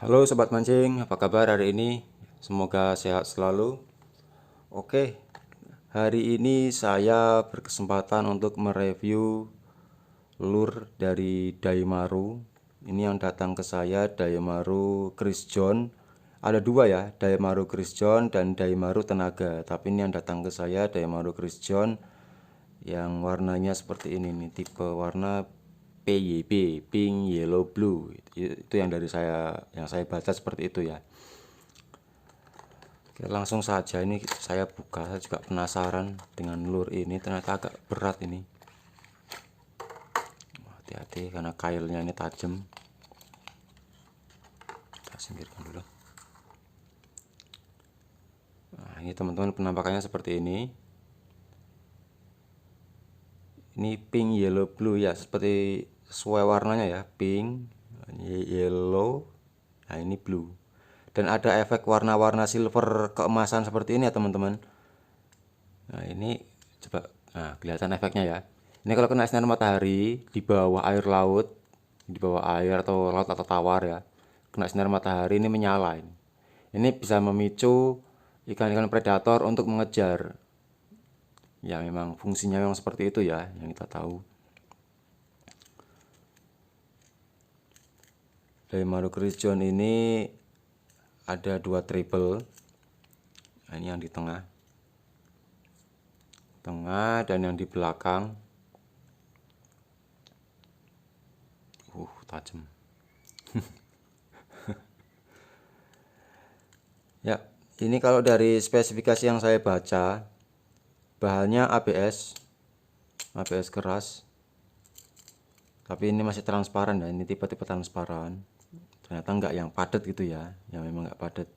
Halo sobat mancing, apa kabar hari ini? Semoga sehat selalu. Oke, hari ini saya berkesempatan untuk mereview lure dari Daimaru. Ini yang datang ke saya Daimaru Chris John. Ada dua ya, Daimaru Chris John dan Daimaru Tenaga. Tapi ini yang datang ke saya Daimaru Chris John yang warnanya seperti ini nih, tipe warna PYB, pink, yellow, blue. Itu yang dari saya baca seperti itu ya. Oke, langsung saja ini saya buka. Saya juga penasaran dengan lure ini, ternyata agak berat ini. Hati-hati karena kailnya ini tajam. Kita singkirkan dulu. Nah, ini teman-teman penampakannya seperti ini. Ini pink, yellow, blue ya, seperti sesuai warnanya ya, pink, yellow, nah ini blue. Dan ada efek warna-warna silver keemasan seperti ini ya teman-teman. Nah ini coba, nah kelihatan efeknya ya. Ini kalau kena sinar matahari di bawah air laut, di bawah air atau laut atau tawar ya, kena sinar matahari ini menyala ini. Ini bisa memicu ikan-ikan predator untuk mengejar. Ya memang fungsinya memang seperti itu ya, yang kita tahu. Dari Maru John ini ada dua triple. Nah, ini yang di tengah dan yang di belakang. Tajam. Ya, ini kalau dari spesifikasi yang saya baca, bahannya ABS keras. Tapi ini masih transparan ya, ini tipe-tipe transparan. Ternyata enggak yang padat gitu ya, yang memang enggak padat.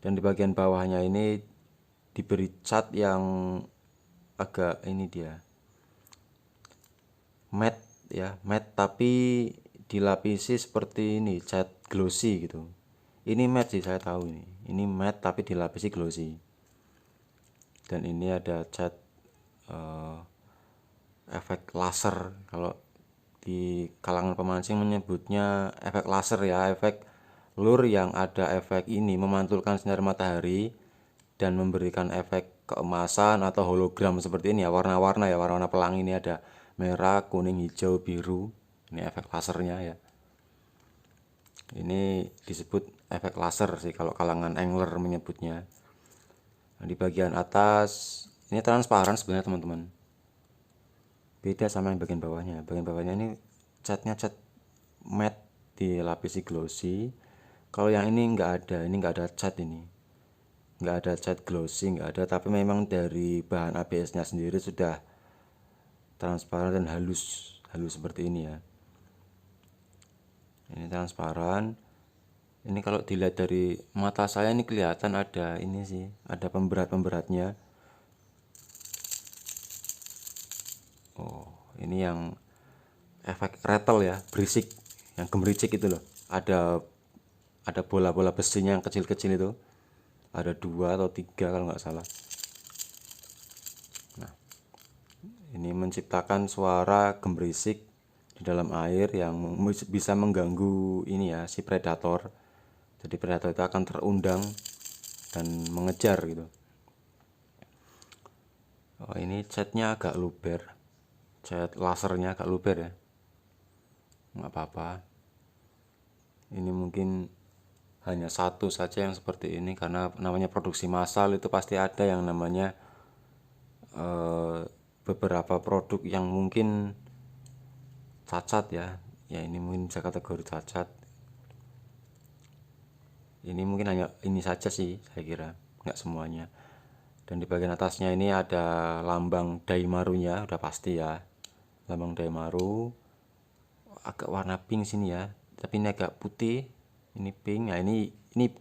Dan di bagian bawahnya ini diberi cat yang agak ini dia matte ya, matte tapi dilapisi seperti ini, cat glossy gitu. Ini matte sih, saya tahu ini matte tapi dilapisi glossy. Dan ini ada cat efek laser, kalau di kalangan pemancing menyebutnya efek laser ya, efek lure yang ada efek ini memantulkan sinar matahari dan memberikan efek keemasan atau hologram seperti ini ya, warna-warna ya, warna-warna pelangi. Ini ada merah, kuning, hijau, biru. Ini efek lasernya ya. Ini disebut efek laser sih kalau kalangan angler menyebutnya. Nah, di bagian atas ini transparan sebenarnya teman-teman. Beda sama yang bagian bawahnya. Bagian bawahnya ini catnya cat matte dilapisi glossy. Kalau yang ini nggak ada, ini nggak ada cat ini. Nggak ada cat glossy, nggak ada, tapi memang dari bahan ABS-nya sendiri sudah transparan dan halus seperti ini ya. Ini transparan. Ini kalau dilihat dari mata saya ini kelihatan ada ini sih, ada pemberat-pemberatnya. Oh, ini yang efek rattle ya, berisik, yang gemericik itu loh. Ada bola-bola besinya yang kecil-kecil itu. Ada 2 atau 3 kalau nggak salah. Nah, ini menciptakan suara gemerisik di dalam air yang bisa mengganggu ini ya, si predator. Jadi predator itu akan terundang dan mengejar gitu. Oh, ini catnya agak luber, cat lasernya agak luber ya, nggak apa-apa. Ini mungkin hanya satu saja yang seperti ini, karena namanya produksi massal itu pasti ada yang namanya beberapa produk yang mungkin cacat ya. Ya ini mungkin bisa kategori cacat. Ini mungkin hanya ini saja sih, saya kira nggak semuanya. Dan di bagian atasnya ini ada lambang Daimarunya, udah pasti ya, lambang Daimaru. Agak warna pink sini ya, tapi ini agak putih. Ini pink. Nah ini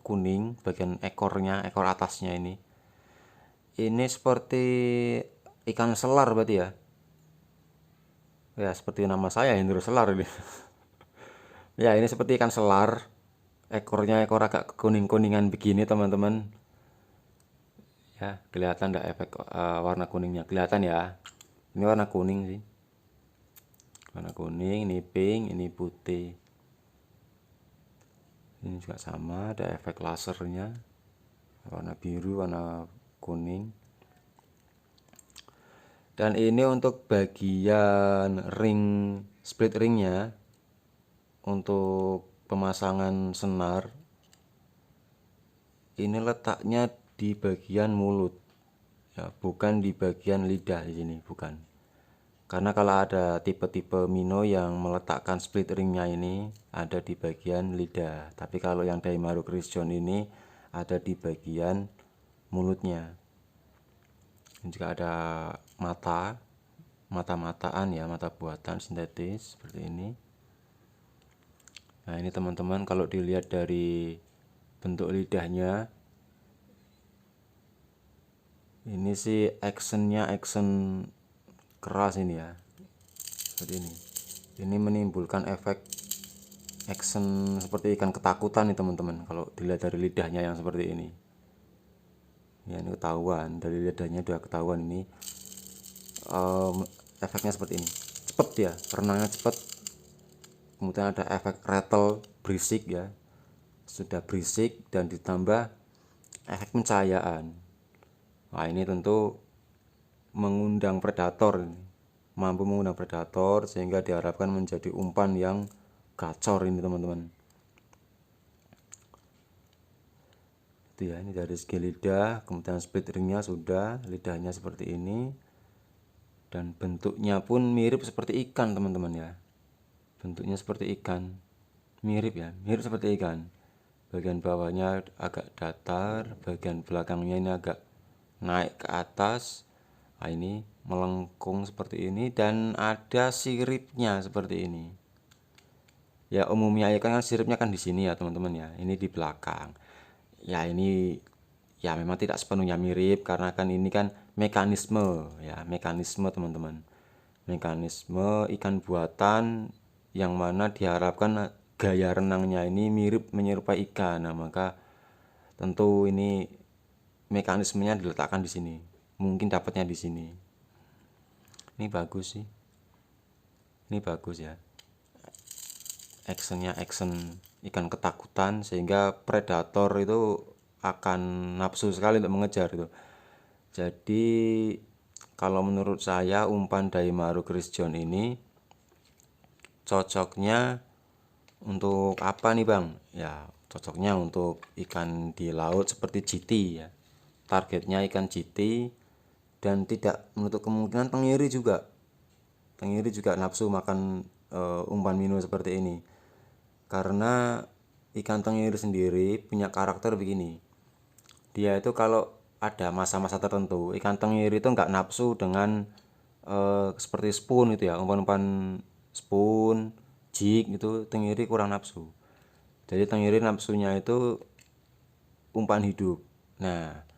kuning bagian ekornya, ekor atasnya ini seperti ikan selar berarti ya. Ya seperti nama saya, Hendro Selar ini. Ya ini seperti ikan selar, ekornya ekor agak kuning-kuningan begini teman-teman. Ya kelihatan enggak efek warna kuningnya, kelihatan ya. Ini warna kuning sih, warna kuning. Ini pink, ini putih. Ini juga sama, ada efek lasernya, warna biru, warna kuning. Dan ini untuk bagian ring, split ringnya, untuk pemasangan senar, ini letaknya di bagian mulut ya, bukan di bagian lidah di sini, bukan. Karena kalau ada tipe-tipe Mino yang meletakkan split ringnya ini ada di bagian lidah, tapi kalau yang Daimaru Christian ini ada di bagian mulutnya. Ini juga ada mata-mataan ya, mata buatan sintetis seperti ini. Nah, ini teman-teman kalau dilihat dari bentuk lidahnya, ini sih actionnya action keras ini ya, seperti ini. Ini menimbulkan efek action seperti ikan ketakutan nih teman-teman, kalau dilihat dari lidahnya yang seperti ini. Ya, ini ketahuan dari lidahnya, udah ketahuan ini efeknya seperti ini. Cepet ya, renangnya cepet. Kemudian ada efek rattle, berisik ya, sudah berisik dan ditambah efek pencahayaan. Nah, ini tentu mengundang predator, mampu mengundang predator sehingga diharapkan menjadi umpan yang gacor ini teman-teman. Itu ya, ini dari segi lidah, kemudian split ringnya sudah, lidahnya seperti ini, dan bentuknya pun mirip seperti ikan teman-teman ya. Bentuknya seperti ikan, mirip ya, mirip seperti ikan. Bagian bawahnya agak datar, bagian belakangnya ini agak naik ke atas. Nah, ini melengkung seperti ini dan ada siripnya seperti ini. Ya, umumnya ikan kan siripnya kan di sini ya teman-teman ya. Ini di belakang. Ya, ini ya memang tidak sepenuhnya mirip karena kan ini kan mekanisme ya, mekanisme teman-teman. Mekanisme ikan buatan yang mana diharapkan gaya renangnya ini mirip menyerupai ikan. Nah, maka tentu ini mekanismenya diletakkan di sini. Mungkin dapatnya di sini. Ini bagus sih. Ini bagus ya. Actionnya action ikan ketakutan sehingga predator itu akan nafsu sekali untuk mengejar itu. Jadi kalau menurut saya umpan Daimaru Christian ini cocoknya untuk apa nih Bang? Ya, cocoknya untuk ikan di laut seperti GT ya. Targetnya ikan GT dan tidak menutup kemungkinan tenggiri juga. Tenggiri juga nafsu makan umpan Mino seperti ini. Karena ikan tenggiri sendiri punya karakter begini. Dia itu kalau ada masa-masa tertentu, ikan tenggiri itu nggak nafsu dengan seperti spoon itu ya, umpan-umpan spoon, jig itu tenggiri kurang nafsu. Jadi tenggiri nafsunya itu umpan hidup. Nah,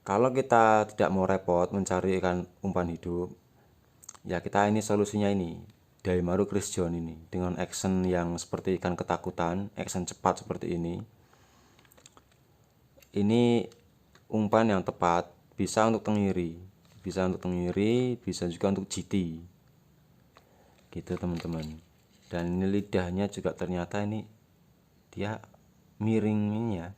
kalau kita tidak mau repot mencari ikan umpan hidup, ya kita ini solusinya ini, Daimaru Christian ini dengan action yang seperti ikan ketakutan, action cepat seperti ini. Ini umpan yang tepat, bisa untuk tenggiri, bisa untuk tenggiri, bisa juga untuk GT. Gitu teman-teman. Dan ini lidahnya juga ternyata ini dia miring ini ya,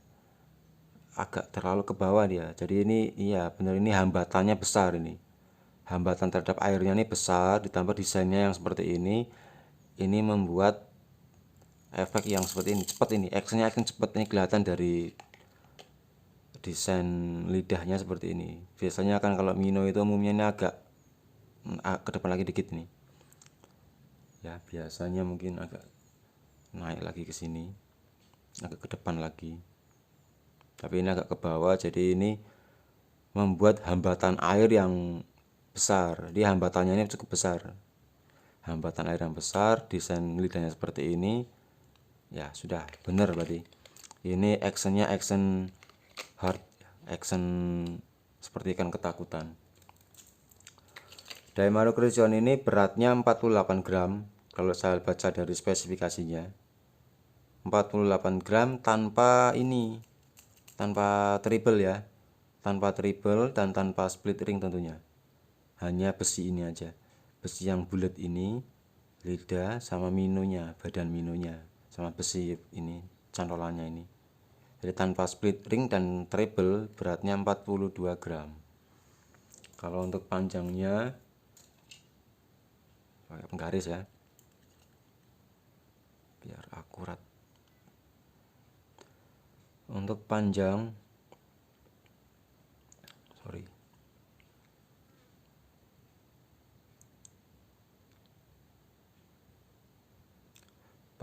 agak terlalu ke bawah dia. Jadi ini iya benar, ini hambatannya besar ini. Hambatan terhadap airnya ini besar, ditambah desainnya yang seperti ini membuat efek yang seperti ini, cepat ini, actionnya akan cepat, ini kelihatan dari desain lidahnya seperti ini. Biasanya kan kalau Mino itu umumnya ini agak ke depan lagi dikit nih. Ya, biasanya mungkin agak naik lagi ke sini, agak ke depan lagi. Tapi ini agak ke bawah, jadi ini membuat hambatan air yang besar. Dia hambatannya ini cukup besar. Hambatan air yang besar, desain lidahnya seperti ini. Ya, sudah benar berarti. Ini actionnya action hard, action seperti ikan ketakutan. Daimaru Christian ini beratnya 48 gram kalau saya baca dari spesifikasinya. 48 gram tanpa ini, tanpa triple ya, tanpa triple dan tanpa split ring tentunya. Hanya besi ini aja, besi yang bulat ini, lidah sama minonya, badan minonya, sama besi ini cantolannya ini. Jadi tanpa split ring dan treble beratnya 42 gram. Kalau untuk panjangnya pakai penggaris ya, biar akurat. Untuk panjang,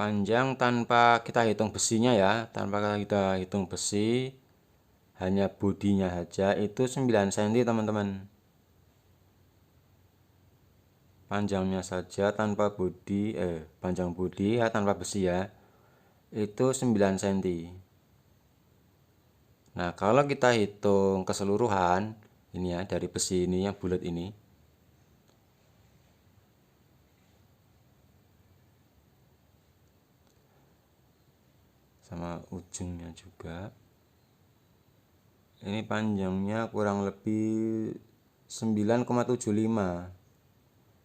panjang tanpa kita hitung besinya ya, tanpa kita hitung besi, hanya bodinya aja itu 9 cm teman-teman. Panjangnya saja tanpa bodi, panjang bodi ya tanpa besi ya, itu 9 cm. Nah kalau kita hitung keseluruhan ini ya, dari besi ini yang bulat ini, sama ujungnya juga, ini panjangnya kurang lebih 9,75,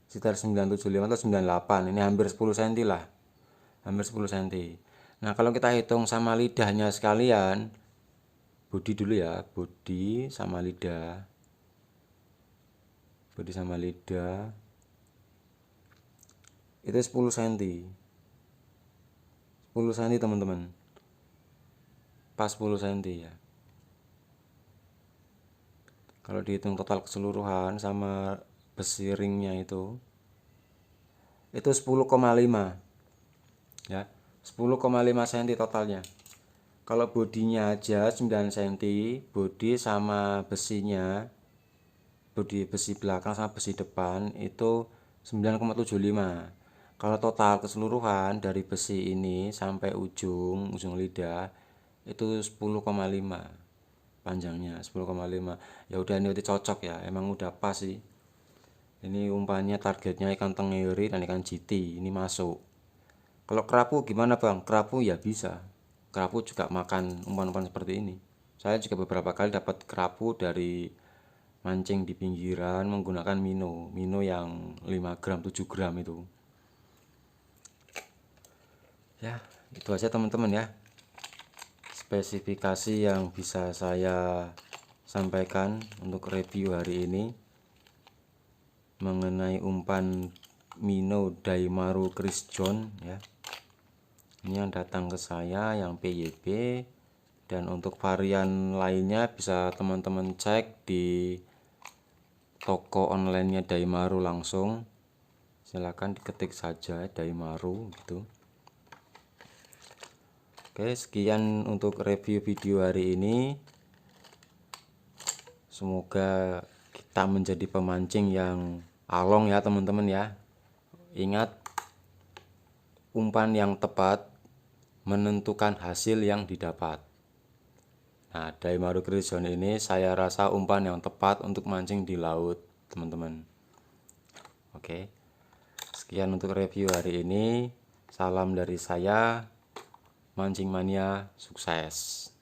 sekitar 975 atau 98, ini hampir 10 cm lah, hampir 10 cm. Nah kalau kita hitung sama lidahnya sekalian, bodi dulu ya, bodi sama lidah, bodi sama lidah itu 10 cm, 10 cm teman-teman, pas 10 cm ya. Kalau dihitung total keseluruhan sama besi ringnya itu 10,5 ya, 10,5 cm totalnya. Kalau bodinya aja 9 cm, bodi sama besinya, bodi besi belakang sama besi depan itu 9,75. Kalau total keseluruhan dari besi ini sampai ujung lidah itu 10,5 panjangnya, 10,5. Ya udah, ini udah cocok ya, emang udah pas sih. Ini umpannya targetnya ikan tenggiri dan ikan jiti, ini masuk. Kalau kerapu gimana bang? Kerapu ya bisa, kerapu juga makan umpan-umpan seperti ini. Saya juga beberapa kali dapat kerapu dari mancing di pinggiran menggunakan mino yang 5 gram 7 gram itu ya. Itu aja teman-teman ya, spesifikasi yang bisa saya sampaikan untuk review hari ini mengenai umpan mino Daimaru Chris John ya. Ini yang datang ke saya yang PYB, dan untuk varian lainnya bisa teman-teman cek di toko online-nya Daimaru langsung. Silahkan diketik saja Daimaru gitu. Oke, sekian untuk review video hari ini. Semoga kita menjadi pemancing yang along ya teman-teman ya. Ingat, umpan yang tepat menentukan hasil yang didapat. Nah, Daimaru Chris John ini saya rasa umpan yang tepat untuk mancing di laut teman-teman. Oke, sekian untuk review hari ini. Salam dari saya, mancing mania, sukses.